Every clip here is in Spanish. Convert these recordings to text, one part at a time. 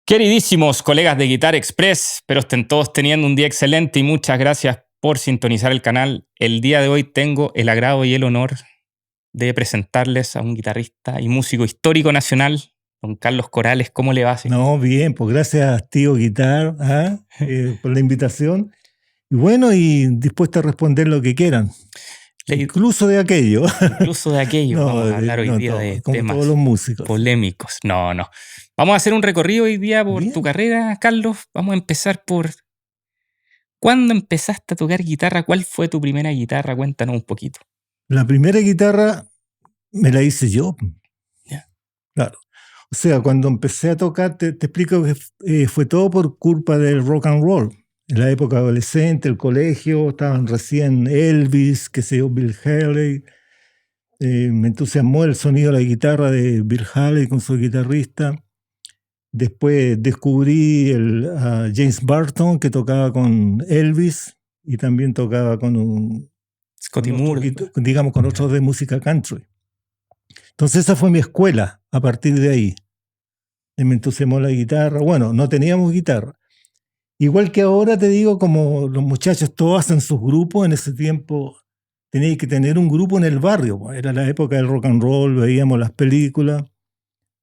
Queridísimos colegas de Guitar Express, espero estén todos teniendo un día excelente y muchas gracias por sintonizar el canal. El día de hoy tengo el agrado y el honor de presentarles a un guitarrista y músico histórico nacional, don Carlos Corales. ¿Cómo le va, señor? No, bien, pues gracias, tío Guitar, por la invitación. Y bueno, y dispuesto a responder lo que quieran. Incluso de aquello. Incluso de aquello. No, vamos a hablar hoy día todo, de como temas todos los músicos. polémicos. No. Vamos a hacer un recorrido hoy día por Bien. tu carrera, Carlos. Vamos a empezar por... ¿Cuándo empezaste a tocar guitarra? ¿Cuál fue tu primera guitarra? Cuéntanos un poquito. La primera guitarra me la hice yo. Ya. Claro. O sea, cuando empecé a tocar, te explico que fue todo por culpa del rock and roll. En la época adolescente, el colegio, estaban recién Elvis, qué sé yo, Bill Haley. Me entusiasmó el sonido de la guitarra de Bill Haley con su guitarrista. Después descubrí a James Burton, que tocaba con Elvis y también tocaba con Scotty Moore. Digamos, con otros de música country. Entonces esa fue mi escuela a partir de ahí. Y me entusiasmó la guitarra. Bueno, no teníamos guitarra. Igual que ahora te digo, como los muchachos todos hacen sus grupos, en ese tiempo tenías que tener un grupo en el barrio. Era la época del rock and roll, veíamos las películas.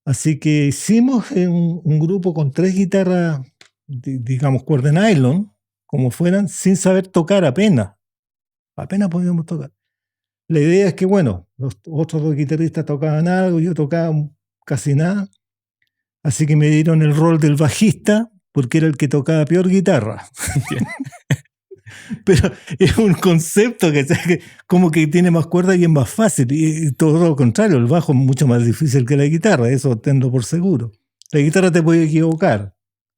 Así que hicimos un grupo con 3 guitarras, digamos, cuerda nylon, como fueran, sin saber tocar apenas. Apenas podíamos tocar. La idea es que, bueno, los otros 2 guitarristas tocaban algo, yo tocaba casi nada. Así que me dieron el rol del bajista, porque era el que tocaba peor guitarra. Pero es un concepto que como que tiene más cuerdas y es más fácil. Y todo lo contrario, el bajo es mucho más difícil que la guitarra, eso tenlo por seguro. La guitarra te puede equivocar.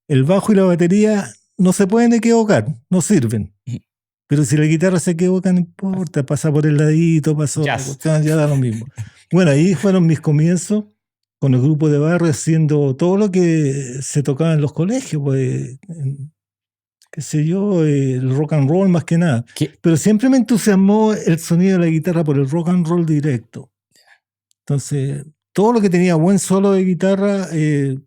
El bajo y la batería no se pueden equivocar, no sirven. Pero si la guitarra se equivoca, no importa, pasa por el ladito, pasó, ya da lo mismo. Bueno, ahí fueron mis comienzos con el grupo de barrio, haciendo todo lo que se tocaba en los colegios, pues, qué sé yo, el rock and roll más que nada. Pero siempre me entusiasmó el sonido de la guitarra por el rock and roll directo. Entonces, todo lo que tenía buen solo de guitarra, me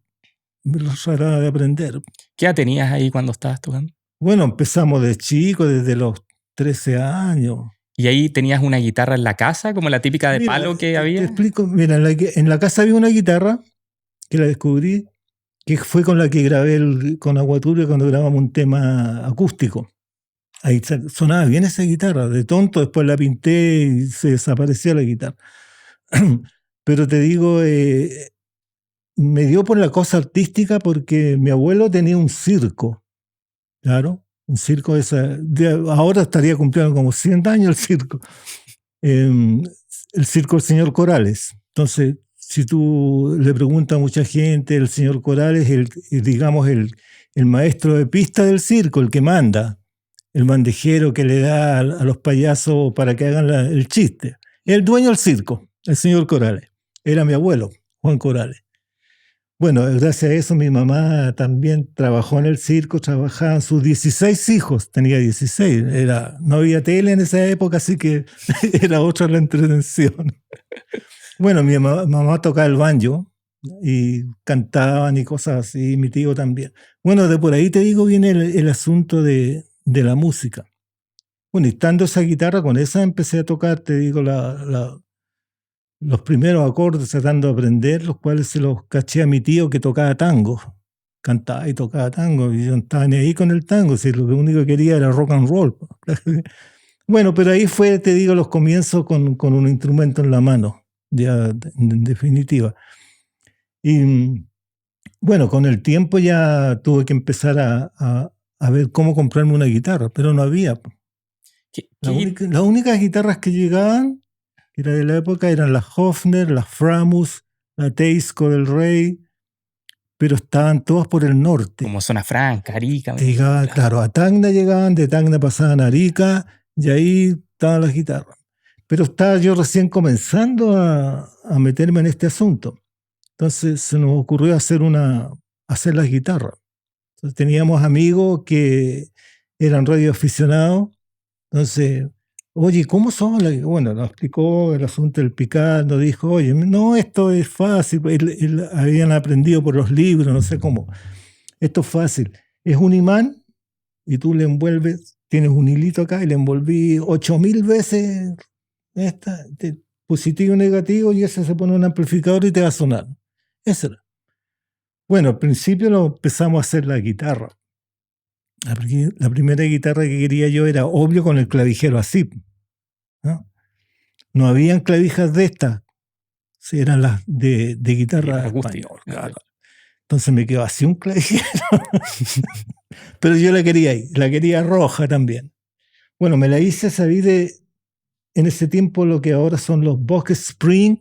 lo trataba de aprender. ¿Qué edad tenías ahí cuando estabas tocando? Bueno, empezamos de chico, desde los 13 años. ¿Y ahí tenías una guitarra en la casa, como la típica de palo que había? Te explico, mira, en la casa había una guitarra que la descubrí, que fue con la que grabé con Aguaturia cuando grabamos un tema acústico. Ahí sonaba bien esa guitarra, de tonto, después la pinté y se desapareció la guitarra. Pero te digo, me dio por la cosa artística porque mi abuelo tenía un circo, claro, un circo ahora estaría cumpliendo como 100 años el circo. El circo del señor Corales. Entonces, si tú le preguntas a mucha gente, el señor Corales es el maestro de pista del circo, el que manda, el bandejero que le da a los payasos para que hagan el chiste. El dueño del circo, el señor Corales. Era mi abuelo, Juan Corales. Bueno, gracias a eso mi mamá también trabajó en el circo, trabajaban sus 16 hijos, tenía 16, no había tele en esa época, así que era otra la entretención. Bueno, mi mamá tocaba el banjo y cantaban y cosas así, mi tío también. Bueno, de por ahí te digo viene el asunto de la música. Bueno, y estando esa guitarra, con esa empecé a tocar, te digo, los primeros acordes tratando de aprender, los cuales se los caché a mi tío que tocaba tango. Cantaba y tocaba tango, y yo no estaba ni ahí con el tango, si lo único que quería era rock and roll. Bueno, pero ahí fue, te digo, los comienzos con un instrumento en la mano, ya en definitiva. Y bueno, con el tiempo ya tuve que empezar a ver cómo comprarme una guitarra, pero no había. Las únicas guitarras que llegaban que era de la época, eran las Hofner, las Framus, la Teisco del Rey, pero estaban todas por el norte. Como Zona Franca, Arica. Claro, a Tacna llegaban, de Tacna pasaban a Arica, y ahí estaban las guitarras. Pero estaba yo recién comenzando a meterme en este asunto. Entonces se nos ocurrió hacer las guitarras. Entonces teníamos amigos que eran radioaficionados, entonces... Oye, ¿cómo son? Bueno, nos explicó el asunto del picar, nos dijo, oye, no, esto es fácil, habían aprendido por los libros, no sé cómo. Esto es fácil. Es un imán y tú le envuelves, tienes un hilito acá y le envolví 8.000 veces positivo y negativo y ese se pone en un amplificador y te va a sonar. Eso era. Bueno, al principio lo empezamos a hacer la guitarra. La primera guitarra que quería yo era obvio con el clavijero así. No habían clavijas de estas, eran las de guitarra española. Claro. Entonces me quedó así un clavijero. Pero yo la quería roja también. Bueno, me la hice, sabí en ese tiempo lo que ahora son los Box Spring,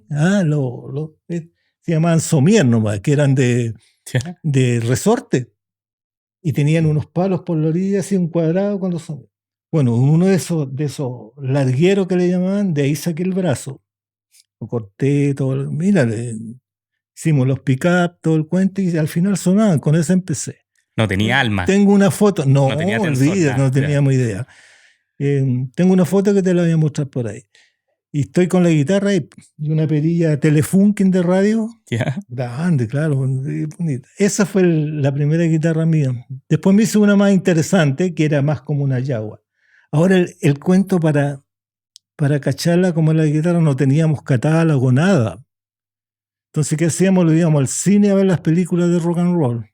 se llamaban somier nomás, que eran de resorte. Y tenían unos palos por la orilla, así un cuadrado con los somier. Bueno, uno de esos largueros que le llamaban, de ahí saqué el brazo. Lo corté, todo. Mira, hicimos los pick-up, todo el cuento, y al final sonaban, con eso empecé. No tenía alma. Tengo una foto, no tenía teníamos idea. Tengo una foto que te la voy a mostrar por ahí. Y estoy con la guitarra y una perilla Telefunken de radio. Grande, claro, bonita. Esa fue la primera guitarra mía. Después me hice una más interesante, que era más como una Jaguar. Ahora el cuento para cacharla como la guitarra no teníamos catálogo, nada. Entonces, ¿qué hacíamos? Lo íbamos al cine a ver las películas de rock and roll.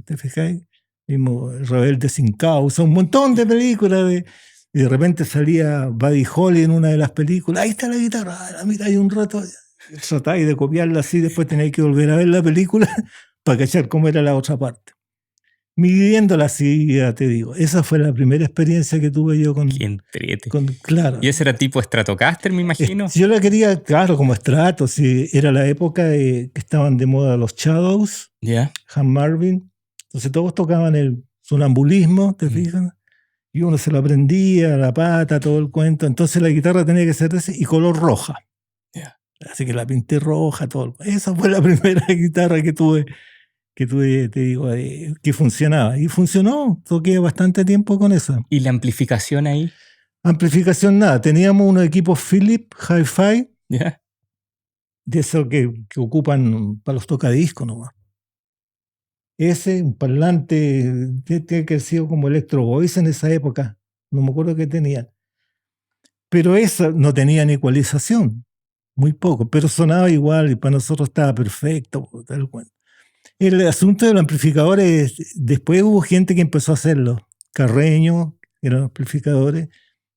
¿Te fijáis? Vimos Rebelde sin causa, un montón de películas. Y de repente salía Buddy Holly en una de las películas. Ahí está la guitarra, mira, hay un rato. Tratáis de copiarla así, después tenéis que volver a ver la película para cachar cómo era la otra parte. Midiéndola así, ya te digo. Esa fue la primera experiencia que tuve yo con... ¡Qué entrete! Claro. ¿Y ese era tipo Stratocaster, me imagino? Yo la quería, claro, como Strato. Sí, era la época que estaban de moda los Shadows, Han Marvin. Entonces todos tocaban el sonambulismo, ¿te fijas? Y uno se lo aprendía, la pata, todo el cuento. Entonces la guitarra tenía que ser de ese y color roja. Así que la pinté roja, todo. Esa fue la primera guitarra que tuve, te digo, que funcionaba. Y funcionó, toqué bastante tiempo con esa. ¿Y la amplificación ahí? Amplificación nada, teníamos unos equipos Philips Hi-Fi, de esos que ocupan para los tocadiscos nomás. Ese, un parlante, tiene que haber sido como Electro Voice en esa época, no me acuerdo qué tenía. Pero esa no tenía ni ecualización, muy poco, pero sonaba igual y para nosotros estaba perfecto. Tal cual. El asunto de los amplificadores, después hubo gente que empezó a hacerlo. Carreño, eran amplificadores,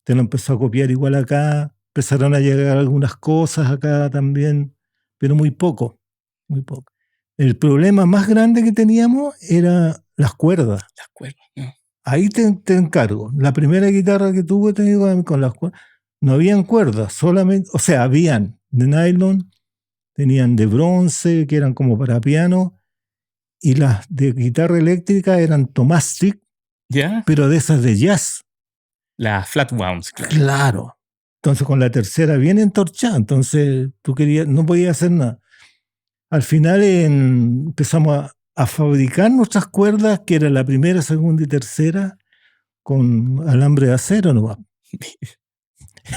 te lo empezó a copiar igual acá, empezaron a llegar algunas cosas acá también, pero muy poco, muy poco. El problema más grande que teníamos era las cuerdas. Las cuerdas, ¿no? Ahí te encargo. La primera guitarra que tuve con las cuerdas, no habían cuerdas, solamente, o sea, habían de nylon, tenían de bronce, que eran como para piano, y las de guitarra eléctrica eran Tomastic, pero de esas de jazz. Las flat wounds. Claro. Entonces con la tercera bien entorchada, entonces tú no podías hacer nada. Al final empezamos a fabricar nuestras cuerdas, que era la primera, segunda y tercera, con alambre de acero nomás.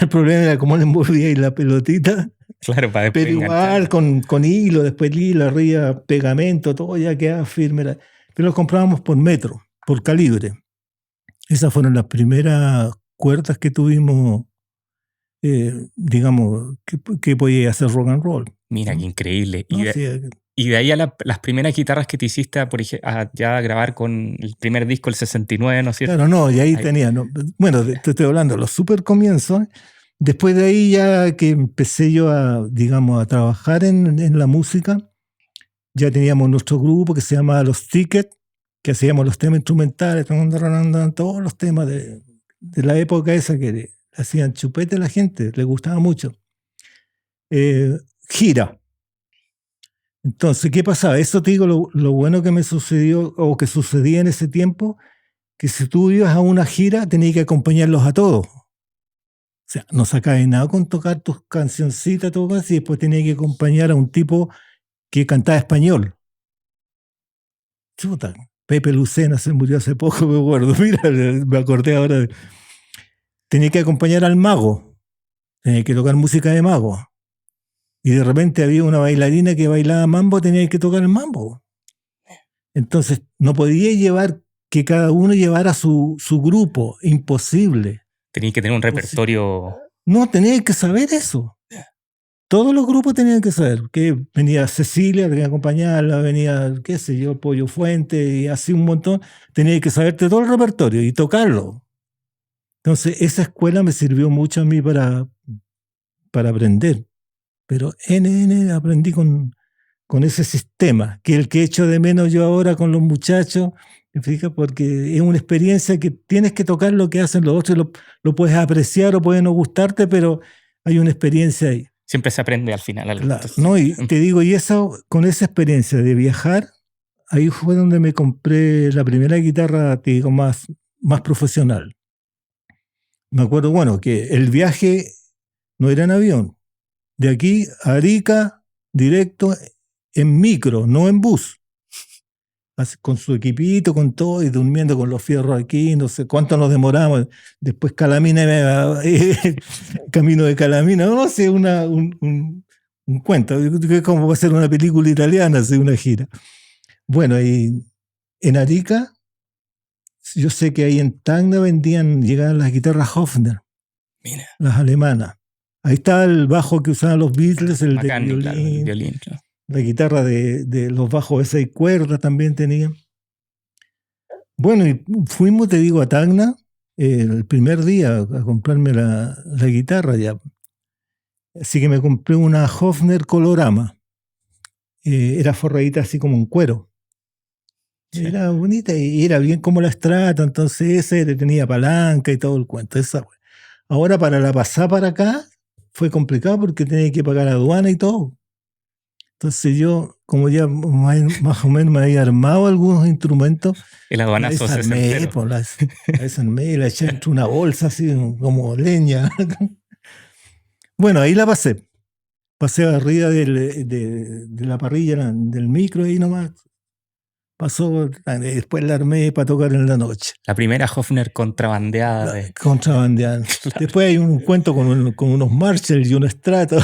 El problema era cómo le envolvía la pelotita. Claro, para después pero igual con hilo, después hilo, arriba, pegamento, todo ya quedaba firme. Pero los comprábamos por metro, por calibre. Esas fueron las primeras cuerdas que tuvimos, digamos, que podía hacer rock and roll. Mira, qué increíble. Y de ahí a las primeras guitarras que te hiciste, por ejemplo, a ya grabar con el primer disco, el 69, ¿no es cierto? Claro, no, y ahí tenía, no, bueno, te estoy hablando de los super comienzos. Después de ahí ya que empecé yo a trabajar en la música, ya teníamos nuestro grupo que se llamaba Los Tickets, que hacíamos los temas instrumentales, todos los temas de la época esa que hacían chupete a la gente, les gustaba mucho. Gira. Entonces, ¿qué pasaba? Eso te digo, lo bueno que me sucedió, o que sucedía en ese tiempo, que si tú ibas a una gira, tenías que acompañarlos a todos. O sea, no sacabas nada con tocar tus cancioncitas, todo más, y después tenías que acompañar a un tipo que cantaba español. Chuta, Pepe Lucena se murió hace poco, me acuerdo. Mira, me acordé ahora. Tenía que acompañar al mago. Tenía que tocar música de mago. Y de repente había una bailarina que bailaba mambo, tenía que tocar el mambo. Entonces, no podía llevar que cada uno llevara su grupo. Imposible. Tenías que tener un repertorio. No, tenías que saber eso. Todos los grupos tenían que saber que venía Cecilia, tenía que acompañarla, venía, qué sé yo, Pollo Fuente y así un montón. Tenía que saberte todo el repertorio y tocarlo. Entonces, esa escuela me sirvió mucho a mí para aprender. Pero aprendí con ese sistema, que el que echo de menos yo ahora con los muchachos, fíjate, porque es una experiencia que tienes que tocar lo que hacen los otros, lo puedes apreciar o puede no gustarte, pero hay una experiencia ahí. Siempre se aprende al final algo. Claro, ¿no? Y te digo, y eso, con esa experiencia de viajar, ahí fue donde me compré la primera guitarra, te digo, más profesional. Me acuerdo, bueno, que el viaje no era en avión. De aquí a Arica, directo en micro, no en bus. Con su equipito, con todo, y durmiendo con los fierros aquí, no sé cuánto nos demoramos. Después Calamina, camino de Calamina, no sé, un cuento. Es como va a ser una película italiana, así, una gira. Bueno, y en Arica, yo sé que ahí en Tacna llegaban las guitarras Hofner. Mira. Las alemanas. Ahí está el bajo que usaban los Beatles, el Bacán, de violín. claro, el violín, claro. La guitarra de los bajos de 6 cuerdas también tenía. Bueno, y fuimos, te digo, a Tacna el primer día a comprarme la guitarra ya. Así que me compré una Hofner Colorama. Era forradita así como en cuero. Sí. Era bonita y era bien como la Strata, entonces ese tenía palanca y todo el cuento. Esa. Ahora para la pasada para acá fue complicado porque tenía que pagar aduana y todo. Entonces yo, como ya más o menos me había armado algunos instrumentos, el aduanazo se desarmé, y la eché entre una bolsa así como leña. Bueno, ahí la pasé. Pasé arriba de la parrilla del micro ahí nomás. Pasó, después la armé para tocar en la noche. La primera Hofner contrabandeada. Contrabandeada. Claro. Después hay un cuento con unos Marshall y un Strato.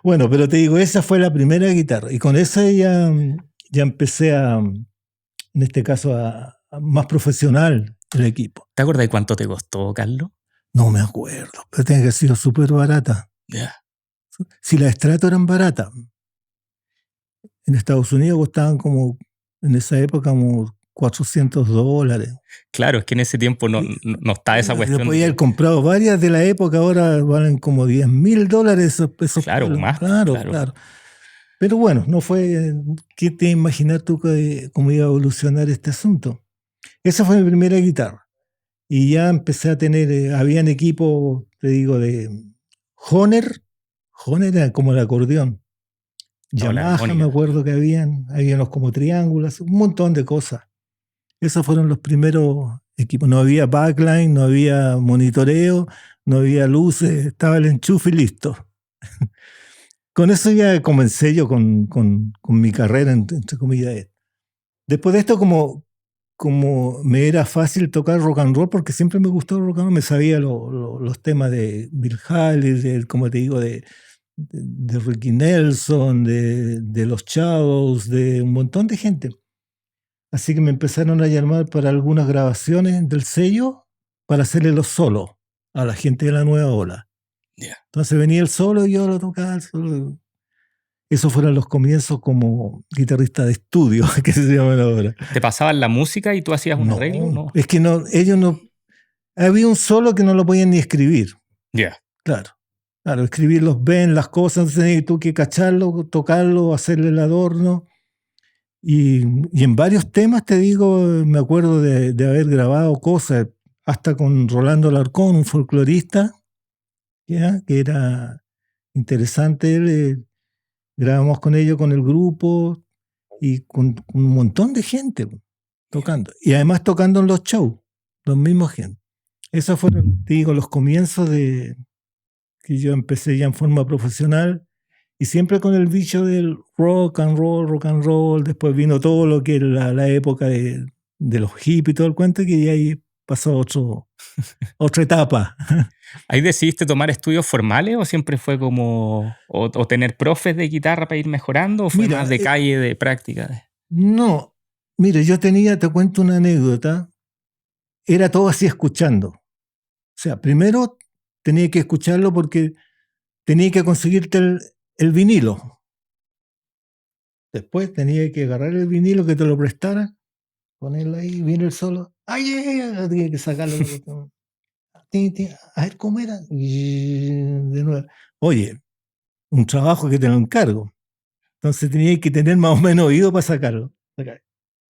Bueno, pero te digo, esa fue la primera guitarra. Y con esa ya empecé en este caso, a más profesional el equipo. ¿Te acuerdas de cuánto te costó, Carlos? No me acuerdo, pero tiene que haber sido súper barata. Yeah. Si las Strato eran baratas. En Estados Unidos costaban como, en esa época, como $400. Claro, es que en ese tiempo no está esa cuestión. Yo podía haber comprado varias de la época, ahora valen como $10,000 esos claro, palos. Más. Claro. Pero bueno, no fue. ¿Qué te imaginas tú cómo iba a evolucionar este asunto? Esa fue mi primera guitarra. Y ya empecé a tener, habían equipos, te digo, de Hohner. Hohner era como el acordeón. Yamaha, me acuerdo que habían unos como triángulos, un montón de cosas. Esos fueron los primeros equipos. No había backline, no había monitoreo, no había luces, estaba el enchufe y listo. Con eso ya comencé yo con mi carrera, entre comillas. Después de esto, como me era fácil tocar rock and roll, porque siempre me gustó el rock and roll, me sabía los temas de Bill Haley, como te digo, de Ricky Nelson, de los Shadows, de un montón de gente. Así que me empezaron a llamar para algunas grabaciones del sello para hacerle los solos a la gente de la nueva ola. Yeah. Entonces venía el solo y yo lo tocaba el solo. Esos fueron los comienzos como guitarrista de estudio, que se llaman ahora. ¿Te pasaban la música y tú hacías un arreglo? No, es que ellos no... Había un solo que no lo podían ni escribir. Ya. Yeah. Claro, escribir los bends, las cosas, tenías tú que cacharlo, tocarlo, hacerle el adorno. Y en varios temas, te digo, me acuerdo de haber grabado cosas, hasta con Rolando Alarcón, un folclorista, ¿ya? Que era interesante. Grabamos con ellos, con el grupo, y con un montón de gente tocando. Y además tocando en los shows, los mismos gente. Esos fueron, te digo, los comienzos de que yo empecé ya en forma profesional. Y siempre con el bicho del rock and roll. Después vino todo lo que era la época de los hippies y todo el cuento, que ya ahí pasó otra etapa. ¿Ahí decidiste tomar estudios formales o siempre fue como o tener profes de guitarra para ir mejorando o fue más de calle, de práctica? No, Mire, te cuento una anécdota, era todo así escuchando. O sea, primero tenía que escucharlo porque tenía que conseguirte el vinilo. Después tenía que agarrar el vinilo que te lo prestara, ponerlo ahí, viene el solo. ¡Ay, ay, ay! Tenía que sacarlo. A ver cómo era. De nuevo. Oye, un trabajo que te lo encargo. Entonces tenía que tener más o menos oído para sacarlo. El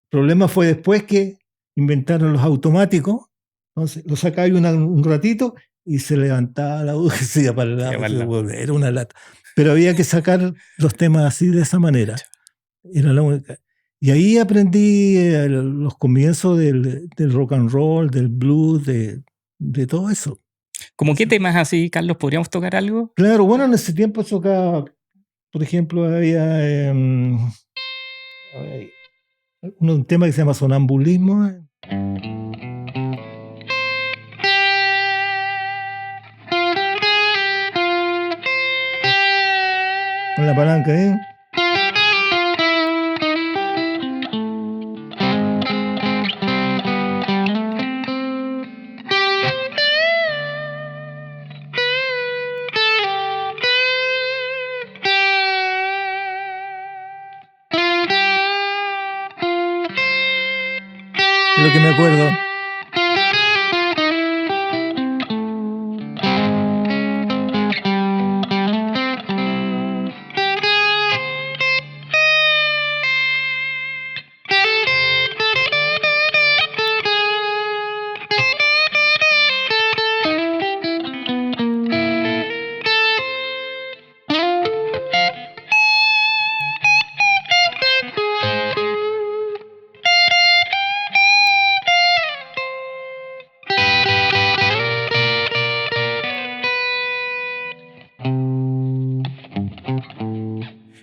problema fue después que inventaron los automáticos. Entonces lo sacaba un ratito y se levantaba la aguja y se iba para el lado. Era una lata. Pero había que sacar los temas así de esa manera. Era la única. Y ahí aprendí los comienzos del rock and roll, del blues, de todo eso. ¿Cómo qué temas así, Carlos? ¿Podríamos tocar algo? Claro, bueno, en ese tiempo tocaba, por ejemplo, había un tema que se llama Sonambulismo. Con la palanca, ¿eh? Es lo que me acuerdo.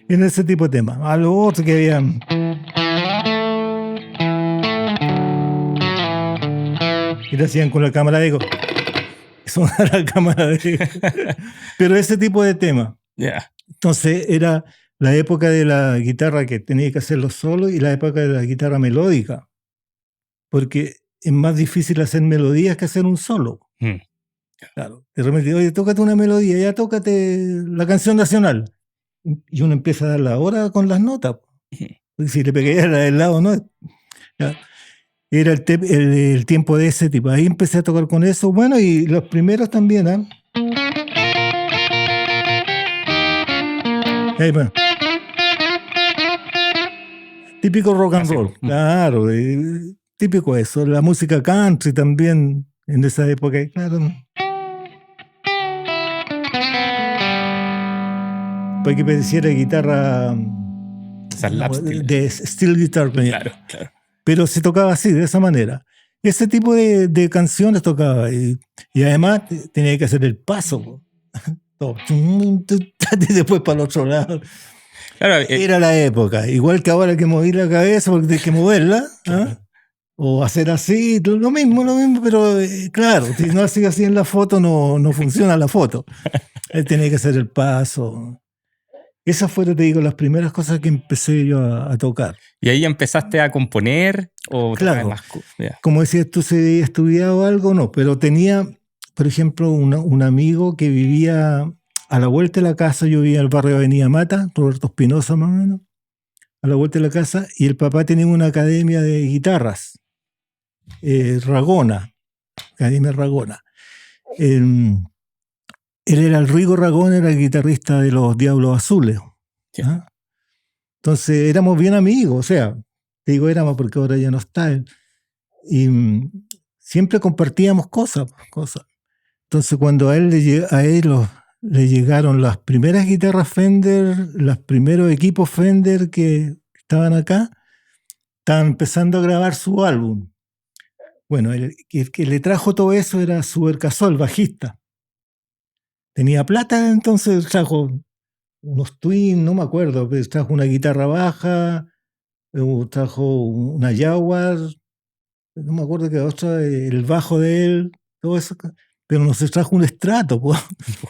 En ese tipo de temas. A lo otro que había. Y lo hacían con la cámara de eco. Sonaba la cámara de eco. Pero ese tipo de temas. Yeah. Entonces era la época de la guitarra que tenía que hacerlo solo y la época de la guitarra melódica. Porque es más difícil hacer melodías que hacer un solo. Claro. De repente, oye, tócate una melodía, ya tócate la canción nacional. Y uno empieza a dar la hora con las notas. Si le pegué a la del lado, no. Era el tiempo de ese tipo. Ahí empecé a tocar con eso. Bueno, y los primeros también, ¿eh? Ahí, bueno. Típico rock and roll. Claro, típico eso. La música country también en esa época. Claro. Para que pareciera guitarra de steel guitar. Claro. Pero se tocaba así, de esa manera. Ese tipo de canciones tocaba. Y además tenía que hacer el paso. Y después para el otro lado. Claro, era la época. Igual que ahora que moví la cabeza porque tienes que moverla. Claro. O hacer así, lo mismo, pero claro, si no haces así en la foto, no funciona la foto. Él tenía que hacer el paso. Esas fueron, te digo, las primeras cosas que empecé yo a tocar. ¿Y ahí empezaste a componer? O claro, como decías tú, si había estudiado algo, no, pero tenía, por ejemplo, un amigo que vivía a la vuelta de la casa. Yo vivía en el barrio de Avenida Mata, Roberto Espinosa más o menos, a la vuelta de la casa, y el papá tenía una academia de guitarras, Ragona, Academia Ragona. Él era el Rigo Ragón, era el guitarrista de los Diablos Azules. ¿Ah? Entonces éramos bien amigos, o sea, te digo éramos porque ahora ya no está él. Y siempre compartíamos cosas. Entonces cuando a él le llegaron las primeras guitarras Fender, los primeros equipos Fender que estaban acá, estaban empezando a grabar su álbum. Bueno, el que le trajo todo eso era Suber Casó, el bajista. Tenía plata, entonces trajo unos Twin, no me acuerdo, pero trajo una guitarra baja, trajo una Jaguar, no me acuerdo qué otra, el bajo de él, todo eso, pero no se trajo un Strato,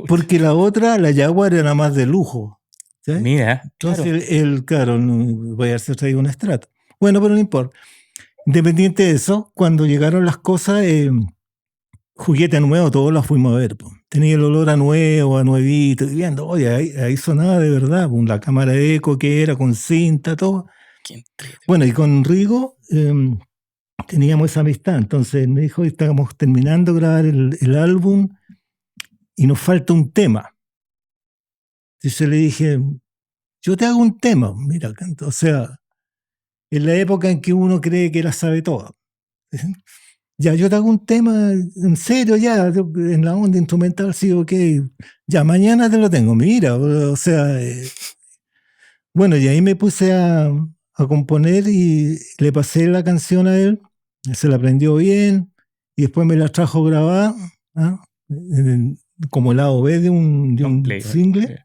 porque la otra, la Jaguar, era más de lujo. ¿Sí? Mira, entonces claro. Él, claro, no voy a haber traído un Strato. Bueno, pero no importa. Independiente de eso, cuando llegaron las cosas, juguete nuevo, todos las fuimos a ver. Po. Tenía el olor a nuevo, a nuevito, y viendo, oye, ahí sonaba de verdad, po, la cámara de eco que era, con cinta, todo. Bueno, y con Rigo teníamos esa amistad, entonces me dijo, estábamos terminando de grabar el álbum y nos falta un tema. Entonces le dije, yo te hago un tema, mira, o sea, en la época en que uno cree que la sabe toda. Ya, yo te hago un tema, en serio, ya, en la onda instrumental, sí, ok, ya, mañana te lo tengo, mira, o sea, bueno, y ahí me puse a componer y le pasé la canción a él, se la aprendió bien, y después me la trajo grabada, ¿ah? Como lado B de un single,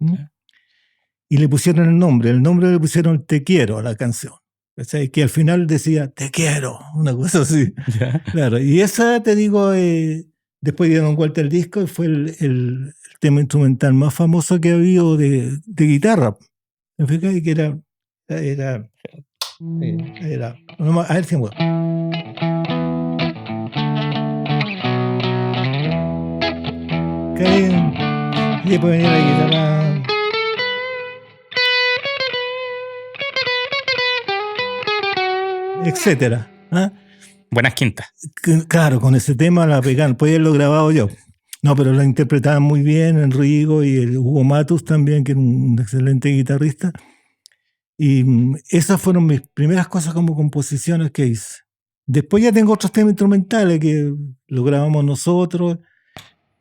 y le pusieron el nombre le pusieron Te Quiero a la canción. O sea, que al final decía, te quiero, una cosa así. Ya. Claro, y esa, te digo, después dieron vuelta el disco y fue el tema instrumental más famoso que ha habido de guitarra. ¿Me fijas? Y que era a ver si me acuerdo. Y después venía la guitarra. Etcétera. ¿Ah? Buenas quintas. Claro, con ese tema la pegaron. Podía haberlo grabado yo. No, pero la interpretaban muy bien Enrico y el Hugo Matus también, que era un excelente guitarrista. Y esas fueron mis primeras cosas como composiciones que hice. Después ya tengo otros temas instrumentales que lo grabamos nosotros,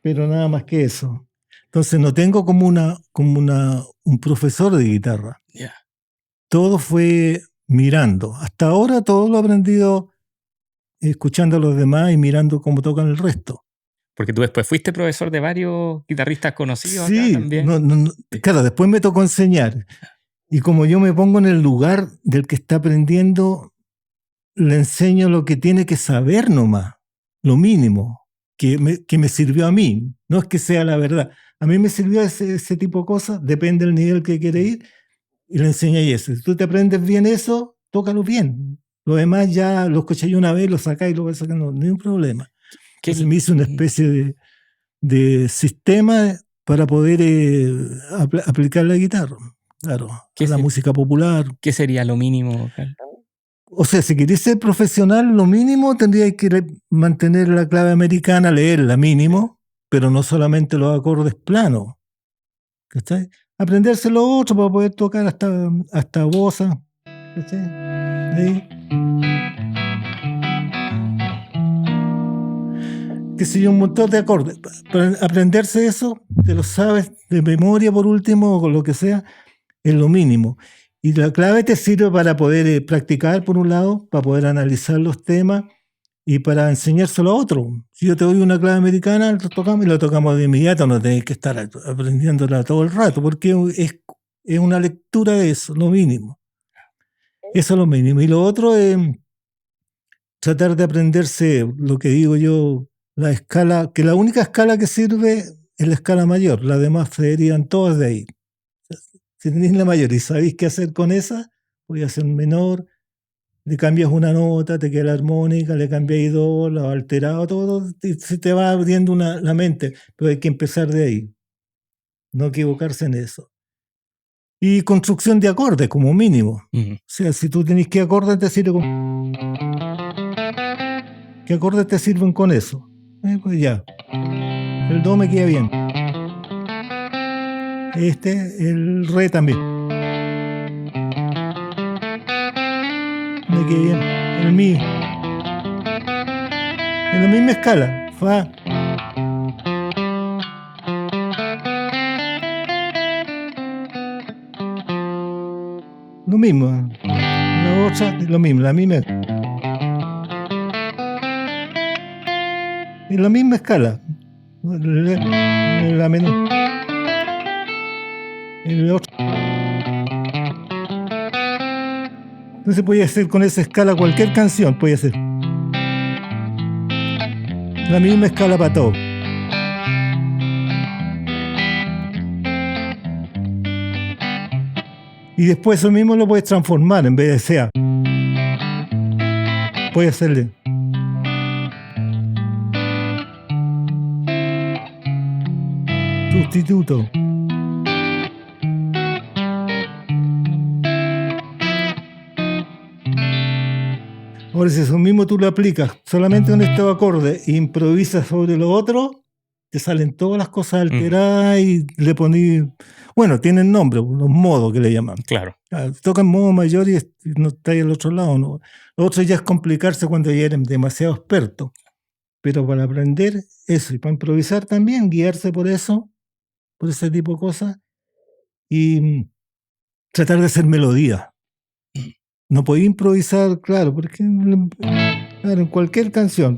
pero nada más que eso. Entonces no tengo como un profesor de guitarra. Yeah. Todo fue mirando. Hasta ahora todo lo he aprendido escuchando a los demás y mirando cómo tocan el resto. Porque tú después fuiste profesor de varios guitarristas conocidos. Sí, acá también. Claro, después me tocó enseñar. Y como yo me pongo en el lugar del que está aprendiendo, le enseño lo que tiene que saber nomás, lo mínimo, que me sirvió a mí. No es que sea la verdad. A mí me sirvió ese tipo de cosas, depende del nivel que quiere ir, y le enseñé eso. Si tú te aprendes bien eso, tócalo bien. Lo demás ya lo escuché yo una vez, lo sacáis y lo vas sacando, no hay un problema. Entonces me hice una especie de sistema para poder aplicar la guitarra. Claro, la música popular. ¿Qué sería lo mínimo? O sea, si querés ser profesional, lo mínimo tendrías que mantener la clave americana, leerla mínimo, pero no solamente los acordes planos. ¿Cachai? Aprenderse lo otro para poder tocar hasta bossa. ¿Cachai? Que sé yo, un montón de acordes. Para aprenderse eso, te lo sabes de memoria por último, o con lo que sea, es lo mínimo. Y la clave te sirve para poder practicar, por un lado, para poder analizar los temas y para enseñárselo a otro. Si yo te doy una clave americana, lo tocamos de inmediato, no tenés que estar aprendiéndola todo el rato, porque es una lectura de eso, lo mínimo. Eso es lo mínimo. Y lo otro es tratar de aprenderse, lo que digo yo, la escala, que la única escala que sirve es la escala mayor, las demás se derivan todas de ahí. Si tenéis la mayor y sabéis qué hacer con esa, voy a hacer menor, le cambias una nota, te queda la armónica, le cambiáis dos, lo alterado, todo, y se te va abriendo la mente, pero hay que empezar de ahí, no equivocarse en eso. Y construcción de acordes, como mínimo. O sea, si tú tenés qué acordes te sirve con... ¿Qué acordes te sirven con eso? Pues ya. El do me queda bien. El re también. Me queda bien. El mi. En la misma escala. Fa. Lo mismo. La otra, lo mismo. La misma. En la misma escala. La menor. El otro. Entonces puede hacer con esa escala cualquier canción, puede hacer. La misma escala para todo. Y después eso mismo lo puedes transformar en vez de sea. Puede hacerle. Sustituto. Ahora, si eso mismo tú lo aplicas solamente con estos acordes e improvisas sobre lo otro, te salen todas las cosas alteradas y le poní... Bueno, tienen nombre, los modos que le llaman. Claro. Toca en modo mayor y no está ahí al otro lado. ¿No? Lo otro ya es complicarse cuando ya eres demasiado experto. Pero para aprender eso y para improvisar también, guiarse por eso, por ese tipo de cosas, y tratar de hacer melodía. No podía improvisar, claro, porque claro, en cualquier canción.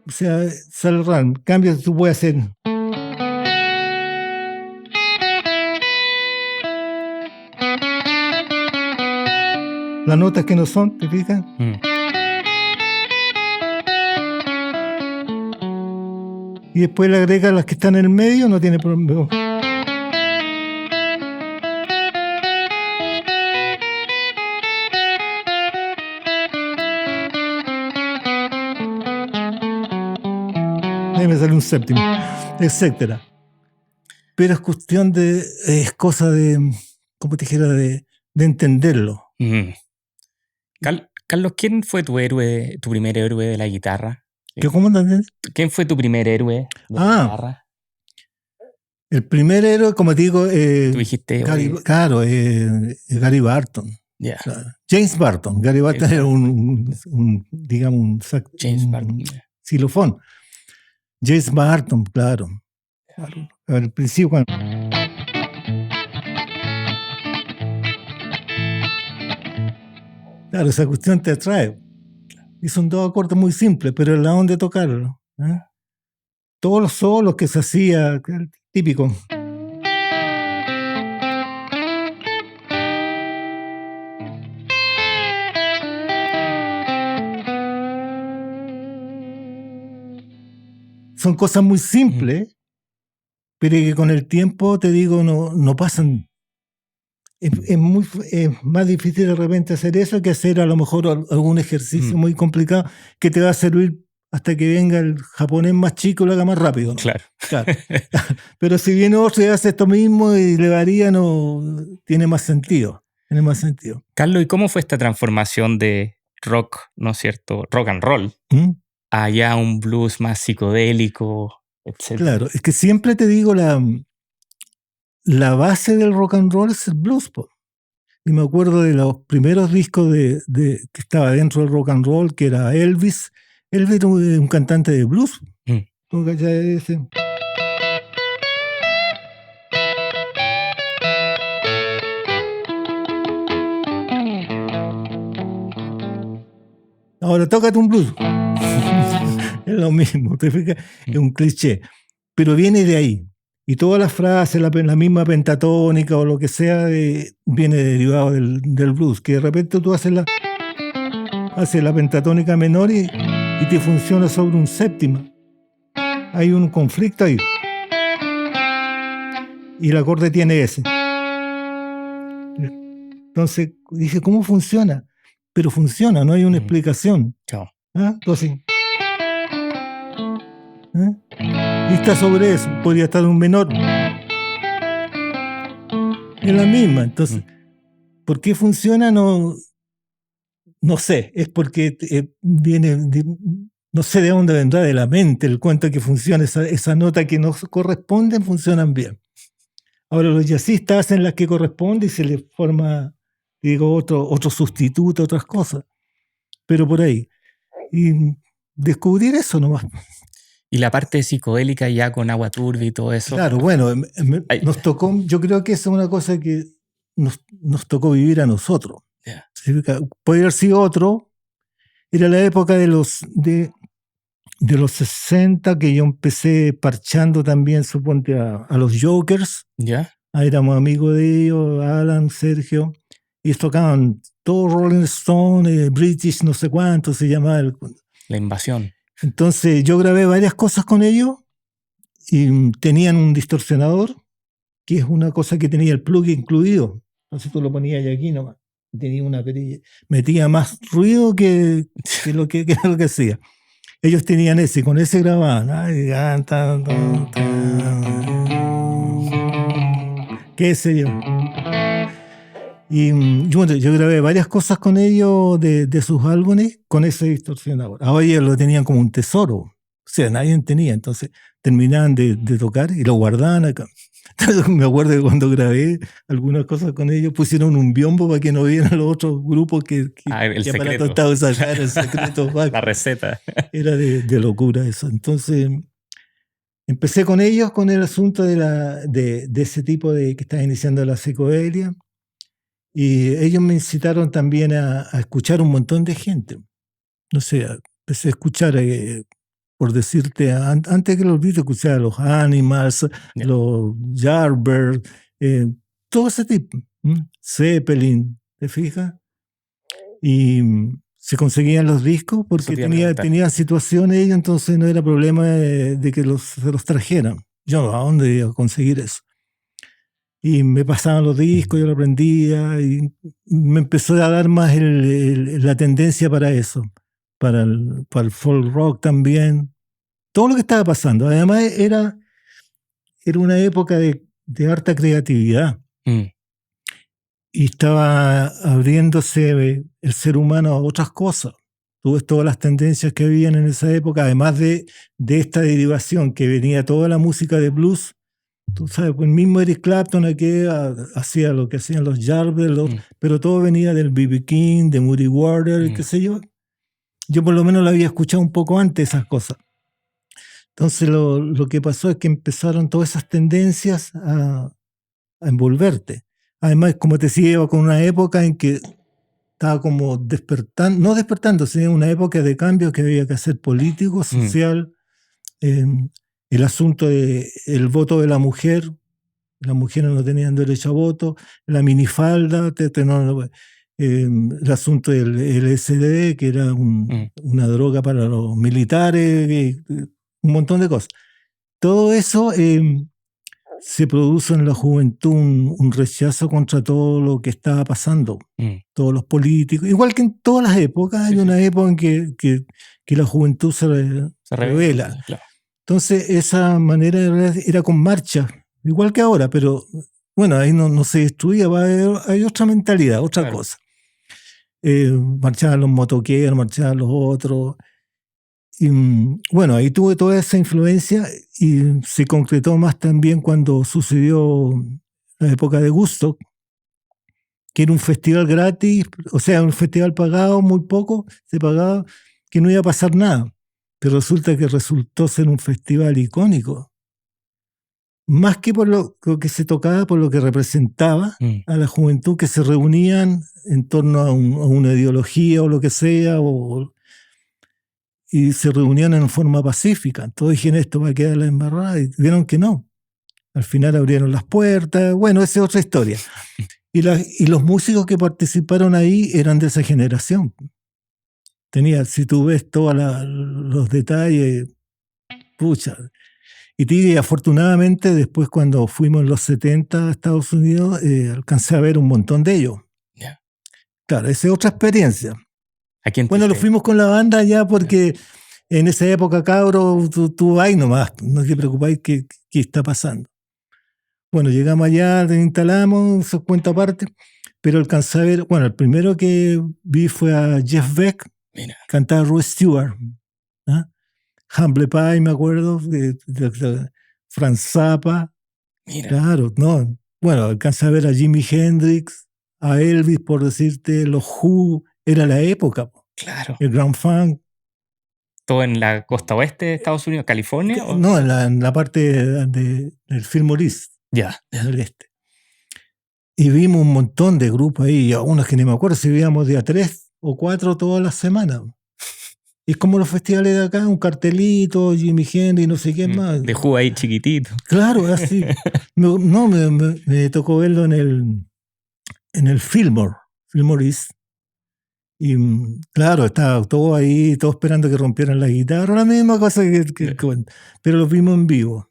O sea, sale raro. En cambio, tú puedes hacer. Las notas que no son, ¿te fijas? Y después le agrega las que están en el medio, no tiene problema. Ahí me sale un séptimo, etcétera. Pero es cuestión de, es cosa de, como te dijera, de entenderlo. Carlos, ¿quién fue tu héroe, tu primer héroe de la guitarra? ¿Cómo entiendes? ¿Quién fue tu primer héroe de la guitarra? El primer héroe, como te digo, tú dijiste, Gary Barton. Yeah. Claro. James Barton. Gary Barton era un xilofón. James Barton, claro. Al principio, cuando... Claro, esa cuestión te atrae. Y son dos acordes muy simples, pero es la onda de tocarlo. Todos los solos que se hacía, típico. Son cosas muy simples, pero que con el tiempo, te digo, no pasan. Es más difícil de repente hacer eso que hacer a lo mejor algún ejercicio muy complicado que te va a servir hasta que venga el japonés más chico y lo haga más rápido, ¿no? Claro. Pero si viene otro y hace esto mismo y le varía, no tiene más sentido. Tiene más sentido. Carlos, ¿y cómo fue esta transformación de rock, ¿no es cierto? Rock and roll, a ya un blues más psicodélico, etc. Claro, es que siempre te digo, la base del rock and roll es el blues pop. Y me acuerdo de los primeros discos que estaba dentro del rock and roll, que era Elvis. Elvis era un cantante de blues. Ahora tócate un blues. Es lo mismo, ¿te fijas? Es un cliché. Pero viene de ahí. Y todas las frases, la misma pentatónica o lo que sea, viene derivado del blues. Que de repente tú haces la pentatónica menor y te funciona sobre un séptima. Hay un conflicto ahí. Y el acorde tiene ese. Entonces, dije, ¿cómo funciona? Pero funciona, no hay una explicación. Chao. Entonces, y está sobre eso, podría estar un menor. Es la misma, entonces, ¿por qué funciona? No sé, es porque viene, no sé de dónde vendrá de la mente el cuento que funciona, esa nota que nos corresponden, funcionan bien. Ahora los jazzistas hacen las que corresponden y se les forma, digo, otro sustituto, otras cosas. Pero por ahí. Y descubrir eso nomás. Y la parte psicodélica ya con agua turbia y todo eso. Claro, bueno, nos tocó, yo creo que esa es una cosa que nos tocó vivir a nosotros. Yeah. Puede haber sido otro. Era la época de los 60 que yo empecé parchando también, suponte, a los Jokers. ¿Ya? Éramos amigos de ellos, Alan, Sergio. Y tocaban todo Rolling Stone, British, no sé cuánto se llamaba. La invasión. Entonces yo grabé varias cosas con ellos y tenían un distorsionador que es una cosa que tenía el plug incluido. Entonces tú lo ponías ahí aquí nomás. Tenía una perilla. Metía más ruido que lo que hacía. Ellos tenían ese, con ese grababan. Qué sé yo. Y bueno, yo grabé varias cosas con ellos de sus álbumes con ese distorsionador. Ahora ellos lo tenían como un tesoro. O sea, nadie tenía. Entonces terminaban de tocar y lo guardaban acá. Entonces, me acuerdo que cuando grabé algunas cosas con ellos pusieron un biombo para que no vieran los otros grupos que aparato estaba usando el secreto. La receta. Era de locura eso. Entonces empecé con ellos con el asunto de ese tipo de que estaba iniciando la psicodelia. Y ellos me incitaron también a escuchar un montón de gente. No sé, empecé a escuchar, por decirte, antes que los Beatles, escuchar a los Animals, los Yardbirds, todo ese tipo. Zeppelin, ¿te fijas? Y se conseguían los discos porque tenían situaciones ellos, entonces no era problema de que se los trajeran. Yo, ¿a dónde iba a conseguir eso? Y me pasaban los discos, yo lo aprendía y me empezó a dar más la tendencia para eso, para el folk rock también. Todo lo que estaba pasando. Además era una época de harta creatividad. Y estaba abriéndose el ser humano a otras cosas. Tú ves todas las tendencias que habían en esa época, además de esta derivación que venía toda la música de blues. Tú sabes, el mismo Eric Clapton aquí hacía lo que hacían los Yardbirds, pero todo venía del B.B. King, de Muddy Waters, qué sé yo. Yo por lo menos lo había escuchado un poco antes esas cosas. Entonces lo que pasó es que empezaron todas esas tendencias a envolverte. Además, como te decía, iba con una época en que estaba como despertando, no despertando, sino una época de cambio que había que hacer político, social. El asunto del voto de la mujer, las mujeres no tenían derecho a voto, la minifalda, el asunto del LSD, que era una droga para los militares, un montón de cosas. Todo eso se produjo en la juventud un rechazo contra todo lo que estaba pasando, todos los políticos, igual que en todas las épocas, hay una época en que la juventud se revela. Claro. Entonces esa manera era con marcha, igual que ahora, pero bueno, ahí no se destruía, hay otra mentalidad, otra cosa. Marchaban los motoqueros, marchaban los otros. Y, bueno, ahí tuve toda esa influencia y se concretó más también cuando sucedió la época de Woodstock, que era un festival gratis, o sea, un festival pagado, muy poco, se pagaba, que no iba a pasar nada. Pero resulta que resultó ser un festival icónico. Más que por lo que se tocaba, por lo que representaba a la juventud que se reunían en torno a una ideología o lo que sea, y se reunían en forma pacífica. Todos dijeron esto va a quedar la embarrada y vieron que no. Al final abrieron las puertas. Bueno, esa es otra historia. Y los músicos que participaron ahí eran de esa generación. Si tú ves todos los detalles, pucha. Y afortunadamente después cuando fuimos en los 70 a Estados Unidos, alcancé a ver un montón de ellos. Yeah. Claro, esa es otra experiencia. Bueno, lo fuimos con la banda ya porque en esa época, cabro, tú ahí nomás, no te preocupáis qué está pasando. Bueno, llegamos allá, te instalamos, se cuenta aparte, pero alcancé a ver, bueno, el primero que vi fue a Jeff Beck, cantaba Rod Stewart, ¿ah? Humble Pie, me acuerdo, Frank Zappa, claro, no. Bueno, alcancé a ver a Jimi Hendrix, a Elvis, por decirte, los Who, era la época. Claro. El Grand Funk. ¿Todo en la costa oeste de Estados Unidos, California? No, en la parte del Fillmore East. Ya. En el este. Y vimos un montón de grupos ahí, unos que ni me acuerdo si veíamos de a 3 o 4 todas las semanas. Y es como los festivales de acá, un cartelito, Jimi Hendrix, no sé qué más. De Who ahí chiquitito. Claro, así. me tocó verlo en el Fillmore East. Y claro, estaba todo ahí, todo esperando que rompieran la guitarra, la misma cosa pero lo vimos en vivo.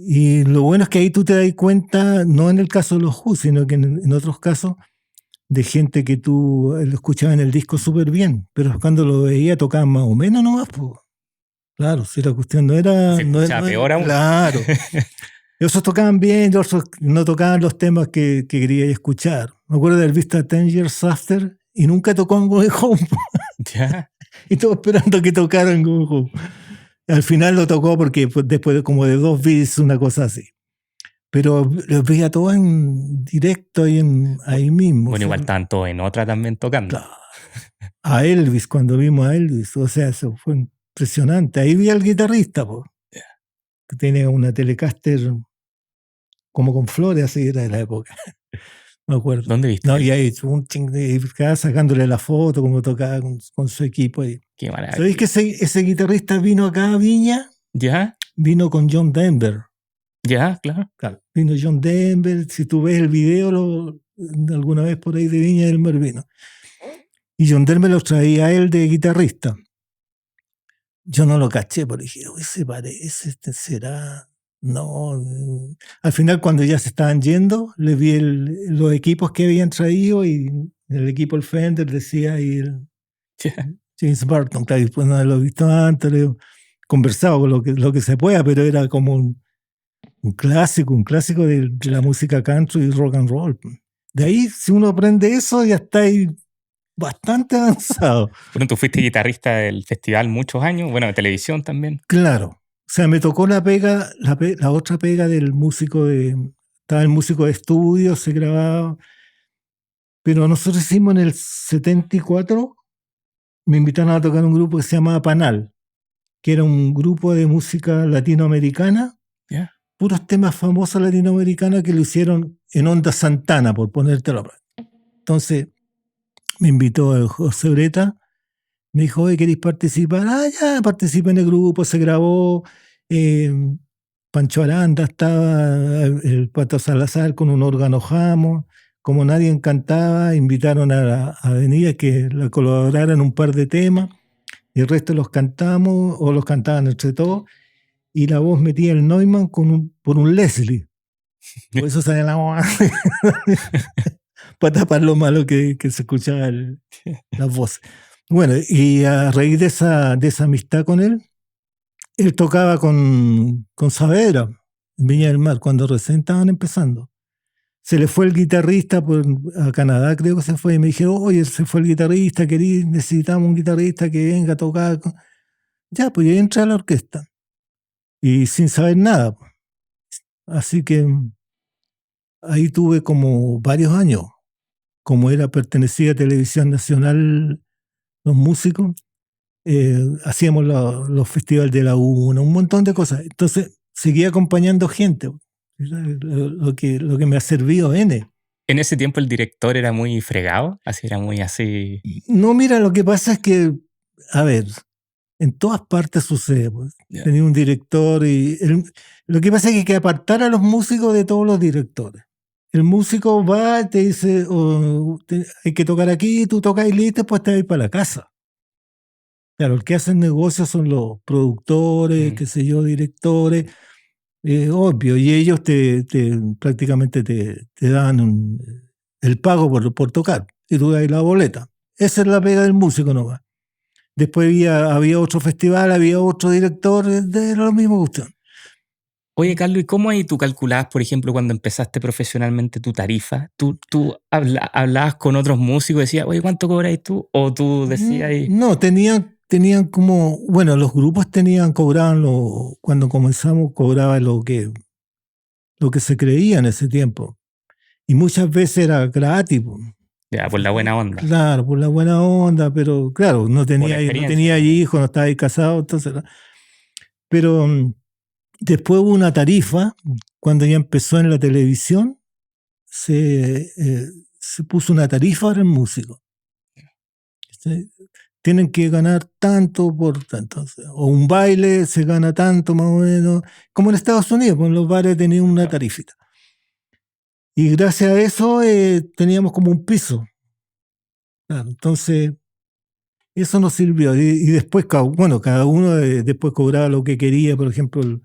Y lo bueno es que ahí tú te das cuenta, no en el caso de los Who, sino que en otros casos, de gente que tú lo escuchabas en el disco súper bien, pero cuando lo veía tocaban más o menos nomás, pues. Claro, si la cuestión no era... Se escuchaba peor aún. Claro. Esos tocaban bien, otros no tocaban los temas que quería escuchar. Me acuerdo de haber visto a 10 Years After y nunca tocó en Going Home. Ya. Y todo esperando que tocaran Going Home. Al final lo tocó porque después de como de 2 beats, una cosa así. Pero los veía todos en directo ahí mismo. Bueno, igual estaban todos en otra también tocando. Claro. A Elvis, cuando vimos a Elvis, o sea, eso fue impresionante. Ahí vi al guitarrista, po, que tenía una Telecaster como con flores, así era de la época. Me acuerdo. ¿Dónde viste? No, y ahí un ficaba sacándole la foto, como tocaba con su equipo. Ahí. Qué maravilla. ¿Sabéis que ese guitarrista vino acá a Viña? ¿Ya? Vino con John Denver. ¿Ya? Claro. Vino John Denver. Si tú ves el video, alguna vez por ahí de Viña del Mar vino. Y John Denver lo traía a él de guitarrista. Yo no lo caché, porque dije, uy, se parece, será. No. Al final, cuando ya se estaban yendo, le vi los equipos que habían traído y el equipo el Fender decía ahí el James Burton, que después no lo he visto antes, conversaba con lo que se pueda, pero era como un clásico de la música country y rock and roll. De ahí, si uno aprende eso, ya está ahí bastante avanzado. Bueno, tú fuiste guitarrista del festival muchos años, bueno, de televisión también. Claro. O sea, me tocó la otra pega del músico estaba el músico de estudio, se grababa. Pero nosotros hicimos en el 74, me invitaron a tocar un grupo que se llamaba Panal, que era un grupo de música latinoamericana, ¿Ya? Puros temas famosos latinoamericanos que lo hicieron en Onda Santana, por ponértelo. Entonces, me invitó a José Breta, me dijo, oye, ¿queréis participar? Ah, ya, participé en el grupo, se grabó. Pancho Aranda estaba, el Pato Salazar con un órgano Hammond. Como nadie cantaba, invitaron a venir a que la colaboraran un par de temas. Y el resto los cantamos o los cantaban entre todos. Y la voz metía el Neumann por un Leslie. Por eso salía la voz. Para tapar lo malo que se escuchaba la voz. Bueno, y a raíz de esa amistad con él tocaba con Saavedra en Viña del Mar, cuando recién estaban empezando. Se le fue el guitarrista a Canadá, creo que se fue, y me dijeron, oye, se fue el guitarrista, necesitamos un guitarrista que venga a tocar. Ya, pues yo entré a la orquesta. Y sin saber nada. Así que ahí tuve como varios años. Como pertenecía a Televisión Nacional, los músicos, hacíamos los festivales de la UNA, un montón de cosas. Entonces seguía acompañando gente, lo que me ha servido N. ¿En ese tiempo el director era muy fregado? Así era muy así. No, mira, lo que pasa es que, a ver, en todas partes sucede. Pues. Yeah. Tenía un director y lo que pasa es que hay que apartar a los músicos de todos los directores. El músico va, te dice, hay que tocar aquí, tú tocas y listo, pues te vas para la casa. Claro, el que hacen negocios son los productores, qué sé yo, directores, obvio, y ellos prácticamente te dan el pago por tocar, y tú das la boleta. Esa es la pega del músico nomás. Después había otro festival, había otro director, de lo mismo cuestión. Oye, Carlos, ¿y cómo ahí tú calculabas, por ejemplo, cuando empezaste profesionalmente tu tarifa? ¿Tú hablabas con otros músicos y decías, oye, ¿cuánto cobráis tú? ¿O tú decías ahí? No, tenían como, bueno, los grupos cobraban cuando comenzamos, cobraban lo que se creía en ese tiempo. Y muchas veces era gratis. Ya, por la buena onda. Claro, por la buena onda, pero claro, no tenía hijos, no estaba ahí casado, entonces. Pero después hubo una tarifa, cuando ya empezó en la televisión, se puso una tarifa para el músico. Tienen que ganar tanto por tanto. O un baile se gana tanto más o menos. Como en Estados Unidos, pues en los bares tenían una tarifita. Y gracias a eso teníamos como un piso. Claro, entonces, eso nos sirvió. Y después, cada uno después cobraba lo que quería. Por ejemplo,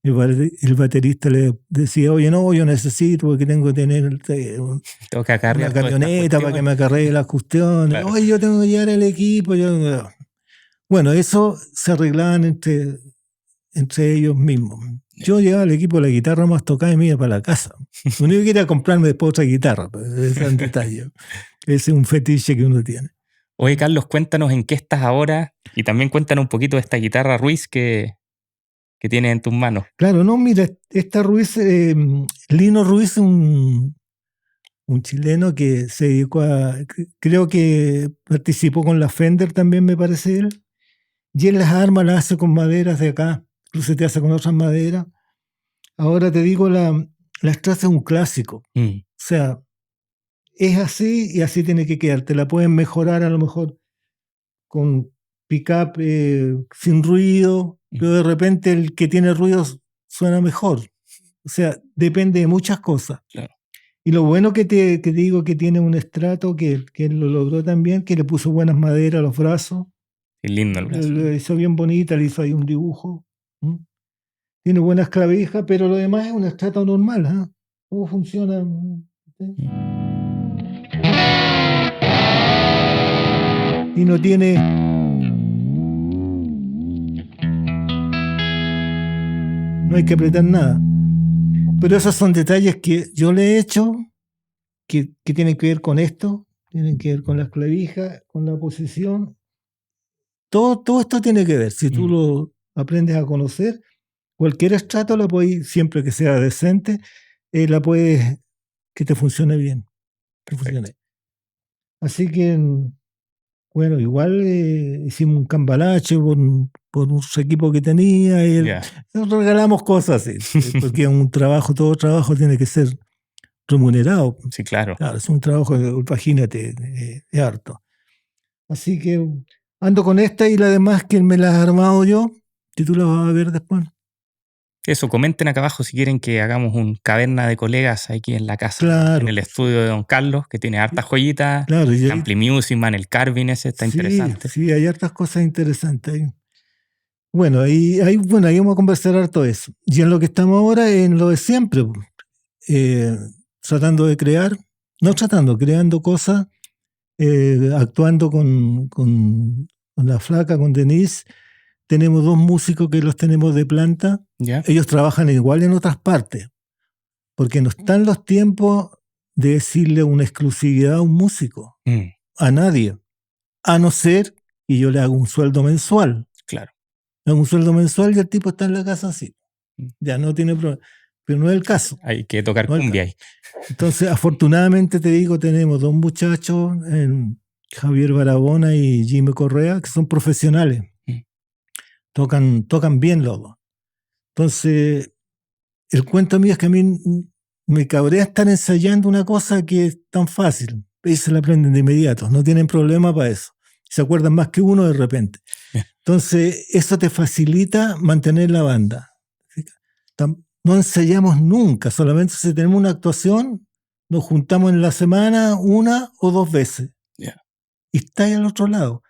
El baterista le decía, oye, no, yo necesito porque tengo que tener Tengo que acarrear una todas estas camioneta para que me cuestiones. acarree las cuestiones. Claro. Oye, yo tengo que llevar el equipo. Bueno, eso se arreglaban entre ellos mismos. Yo llevaba el equipo de la guitarra más tocada y me iba para la casa. Lo único que quería comprarme después otra guitarra, pero ese es un detalle. Ese es un fetiche que uno tiene. Oye, Carlos, cuéntanos en qué estás ahora y también cuéntanos un poquito de esta guitarra Ruiz que tienes en tus manos. Claro, no, mira, esta Ruiz, Lino Ruiz, un chileno que se dedicó creo que participó con la Fender también, me parece él. Y él las armas las hace con maderas de acá, incluso te hace con otras maderas. Ahora te digo, la Strata es un clásico. O sea, es así y así tiene que quedar. Te la pueden mejorar a lo mejor con pick-up sin ruido, pero de repente el que tiene ruido suena mejor. O sea, depende de muchas cosas. Claro. Y lo bueno que te digo que tiene un estrato que él lo logró también, que le puso buenas maderas a los brazos. Qué lindo el brazo. Lo hizo bien bonita, le hizo ahí un dibujo. Tiene buenas clavijas, pero lo demás es un estrato normal. ¿Eh? ¿Cómo funciona? Y no tiene... No hay que apretar nada. Pero esos son detalles que yo le he hecho que tienen que ver con esto, tienen que ver con las clavijas, con la posición. Todo esto tiene que ver. Si tú lo aprendes a conocer, cualquier estrato la puedes, siempre que sea decente, la puedes que te funcione bien. Que funcione. Así que, bueno, igual hicimos un cambalache por un equipo que tenía y nos regalamos cosas así, porque todo trabajo tiene que ser remunerado. Sí, claro. Claro, es un trabajo, imagínate, es harto. Así que ando con esta y la demás que me las he armado yo, que tú las vas a ver después. Eso, comenten acá abajo si quieren que hagamos un caverna de colegas aquí en la casa, claro, en el estudio de Don Carlos, que tiene hartas joyitas, claro, el Ampli Music Man, el Carvin ese está interesante. Sí, hay hartas cosas interesantes ahí. Bueno, ahí vamos a conversar harto de eso. Y en lo que estamos ahora, en lo de siempre, tratando de crear, creando cosas, actuando con la flaca, con Denise. Tenemos 2 músicos que los tenemos de planta. ¿Ya? Ellos trabajan igual en otras partes, porque no están los tiempos de decirle una exclusividad a un músico, a nadie, a no ser que yo le haga un sueldo mensual. Claro. Le hago un sueldo mensual y el tipo está en la casa así. Ya no tiene problema. Pero no es el caso. Hay que tocar cumbia ahí. Entonces, afortunadamente te digo, tenemos 2 muchachos, Javier Barahona y Jimmy Correa, que son profesionales. Tocan bien los dos. Entonces, el cuento mío es que a mí me cabrea estar ensayando una cosa que es tan fácil. Ellos se la aprenden de inmediato, no tienen problema para eso. Se acuerdan más que uno de repente. Entonces, eso te facilita mantener la banda. No ensayamos nunca, solamente si tenemos una actuación, nos juntamos en la semana 1 o 2 veces. Y está ahí al otro lado.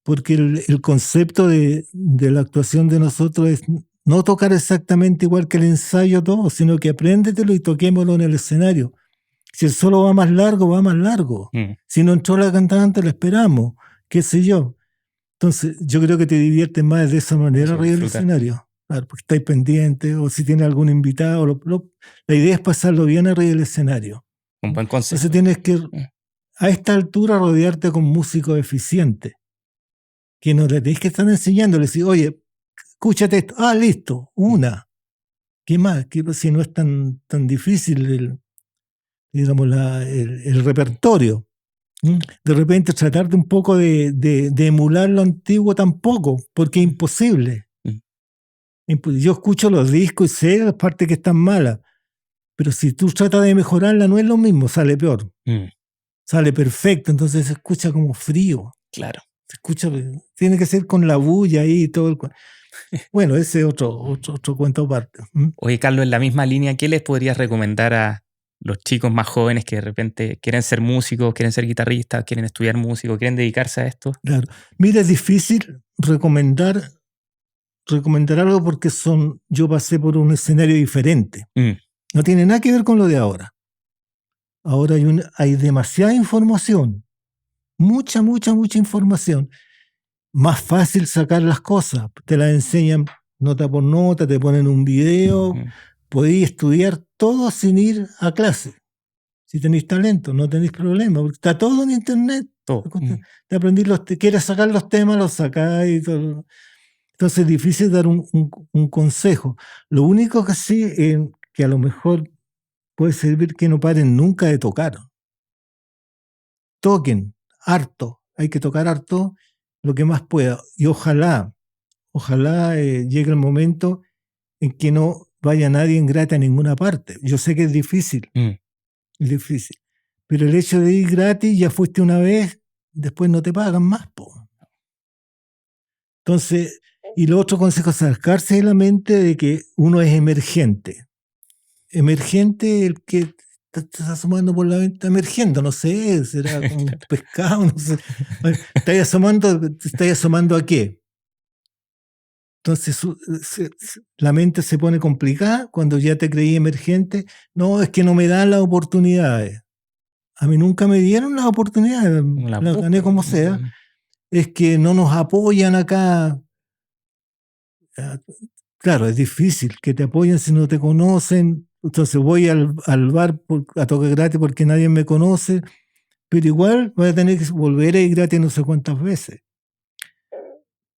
Porque el concepto de la actuación de nosotros es no tocar exactamente igual que el ensayo todo, sino que apréndetelo y toquémoslo en el escenario. Si el solo va más largo, va más largo. Si no entró la cantante, la esperamos. Qué sé yo. Entonces, yo creo que te diviertes más de esa manera arriba del escenario. Claro, porque estáis pendientes, o si tienes algún invitado. La idea es pasarlo bien arriba del escenario. Un buen consejo. Entonces tienes que, a esta altura, rodearte con músicos eficientes. Que no te tenés que estar enseñando. Le decís, oye, escúchate esto. Ah, listo, una. ¿Qué más? Si no es tan difícil el repertorio. De repente tratar de un poco de emular lo antiguo tampoco, porque es imposible. Yo escucho los discos y sé las partes que están malas, pero si tú tratas de mejorarla no es lo mismo, sale peor. Sale perfecto, entonces se escucha como frío. Claro. Se escucha, tiene que ser con la bulla ahí y todo. Bueno, ese es otro cuento aparte. Oye, Carlos, en la misma línea, ¿qué les podrías recomendar a los chicos más jóvenes que de repente quieren ser músicos, quieren ser guitarristas, quieren estudiar músico, quieren dedicarse a esto? Claro. Mira, es difícil recomendar recomendar algo porque yo pasé por un escenario diferente. No tiene nada que ver con lo de ahora. Ahora hay demasiada información. Mucha información. Más fácil sacar las cosas. Te las enseñan nota por nota, te ponen un video. Podéis estudiar todo sin ir a clase. Si tenéis talento, no tenéis problema, porque está todo en internet. Todo. Te aprendís quieres sacar los temas, los sacáis y todo. Entonces es difícil dar un consejo. Lo único que sí, que a lo mejor puede servir, que no paren nunca de tocar. Toquen harto, hay que tocar harto lo que más pueda. Y ojalá llegue el momento en que no vaya nadie en gratis a ninguna parte. Yo sé que es difícil. Es difícil. Pero el hecho de ir gratis, ya fuiste una vez, después no te pagan más, po. Entonces, y lo otro consejo es sacarse de la mente de que uno es emergente. Emergente, el que está asomando por la venta, emergiendo, no sé, será como un pescado, no sé. ¿Estáis asomando a qué? Entonces, la mente se pone complicada cuando ya te creí emergente. No, es que no me dan las oportunidades. A mí nunca me dieron las oportunidades, las gané como sea. Es que no nos apoyan acá. Claro, es difícil que te apoyen si no te conocen. Entonces voy al bar a tocar gratis porque nadie me conoce, pero igual voy a tener que volver a ir gratis no sé cuántas veces.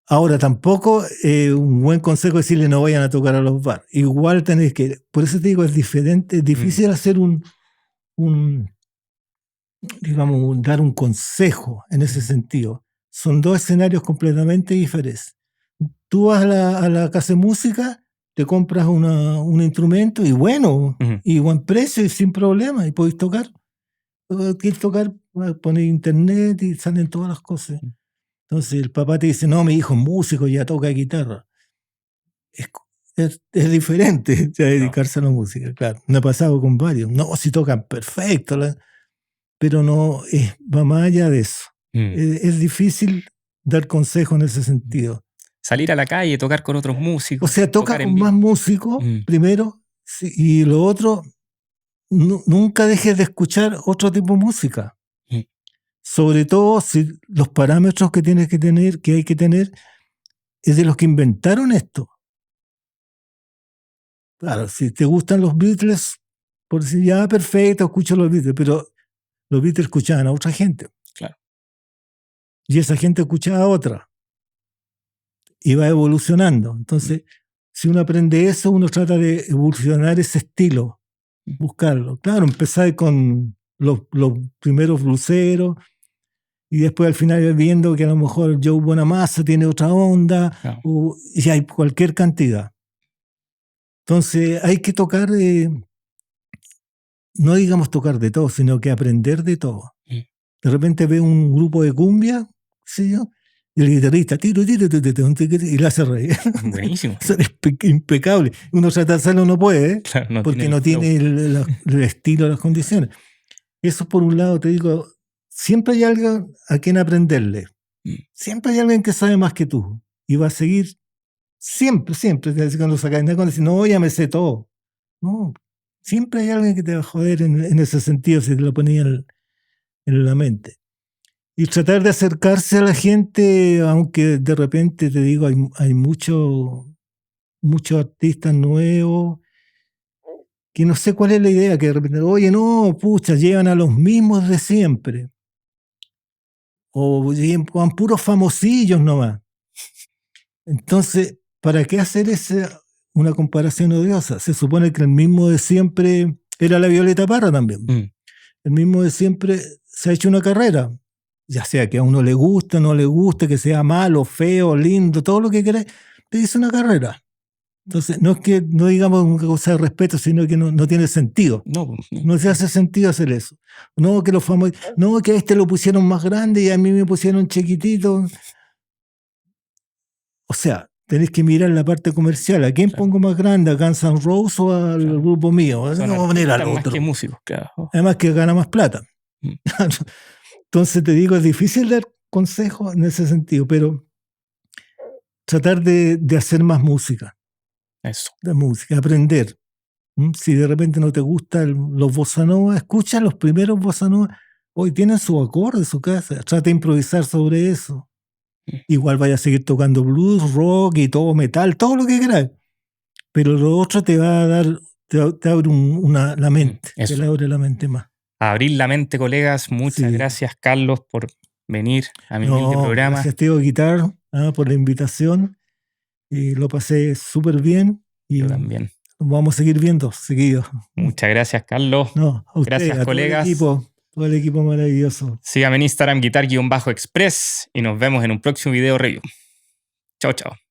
Ahora, tampoco un buen consejo es decirle no vayan a tocar a los bares. Igual tenéis que... Por eso te digo, es diferente, es difícil hacer digamos, dar un consejo en ese sentido. Son dos escenarios completamente diferentes. Tú vas a la casa de música, te compras un instrumento y bueno, y buen precio y sin problema, y podéis tocar. Quieres tocar, pones internet y salen todas las cosas. Entonces el papá te dice, no, mi hijo es músico, ya toca guitarra. Es diferente ya dedicarse a la música, claro. Me ha pasado con varios. No, si tocan perfecto, pero no, va más allá de eso. Es difícil dar consejo en ese sentido. Salir a la calle, tocar con otros músicos. O sea, toca con más músicos, primero, sí, y lo otro, nunca dejes de escuchar otro tipo de música. Sobre todo si los parámetros que tienes que tener, que hay que tener, es de los que inventaron esto. Claro, si te gustan los Beatles, por decir, ya perfecto, escucho los Beatles, pero los Beatles escuchaban a otra gente. Claro. Y esa gente escuchaba a otra. Y va evolucionando. Entonces, si uno aprende eso, uno trata de evolucionar ese estilo, buscarlo. Claro, empezar con los primeros bluseros y después al final viendo que a lo mejor Joe Bonamassa tiene otra onda, y hay cualquier cantidad. Entonces, hay que tocar, no digamos tocar de todo, sino que aprender de todo. De repente ve un grupo de cumbia, ¿sí? Y el guitarrista y lo hace reír. Buenísimo. Eso es impecable. Uno trata de hacerlo, no puede, claro, porque no tiene el estilo, las condiciones. Eso por un lado, te digo, siempre hay alguien a quien aprenderle. Siempre hay alguien que sabe más que tú. Y va a seguir siempre. Cuando sacas cuando dices, no, ya me sé todo. No, siempre hay alguien que te va a joder en ese sentido si te lo ponía en la mente. Y tratar de acercarse a la gente, aunque de repente, te digo, hay muchos artistas nuevos que no sé cuál es la idea, que de repente, oye, no, pucha, llevan a los mismos de siempre. O van puros famosillos nomás. Entonces, ¿para qué hacer una comparación odiosa? Se supone que el mismo de siempre era la Violeta Parra también. El mismo de siempre se ha hecho una carrera. Ya sea que a uno le guste, no le guste, que sea malo, feo, lindo, todo lo que querés, te dice una carrera. Entonces, no es que no digamos una cosa de respeto, sino que no tiene sentido. No se hace sentido hacer eso. No, que los famosos, no, que a este lo pusieron más grande y a mí me pusieron chiquitito. O sea, tenés que mirar la parte comercial. ¿A quién pongo más grande? ¿A Guns N' Roses o al grupo mío? No vamos a poner al otro. Más que músicos, claro. Además que gana más plata. Entonces te digo, es difícil dar consejos en ese sentido, pero tratar de hacer más música. Eso. De música, aprender. Si de repente no te gustan los bossa nova, escucha los primeros bossa nova. Hoy tienen su acorde, su casa. Trata de improvisar sobre eso. Igual vaya a seguir tocando blues, rock y todo metal, todo lo que quieras. Pero lo otro te va a dar, te abre la mente, Eso. te le abre la mente más. Abrir la mente, colegas. Muchas Sí. gracias, Carlos, por venir a mi humilde programa. Gracias, Tío Guitar, por la invitación. Lo pasé súper bien. Y Yo también. nos vamos a seguir viendo seguido. Muchas gracias, Carlos. No, a usted, Gracias, a colegas. todo el equipo maravilloso. Síganme en Instagram, guitar-express, y nos vemos en un próximo video review. Chao, chao.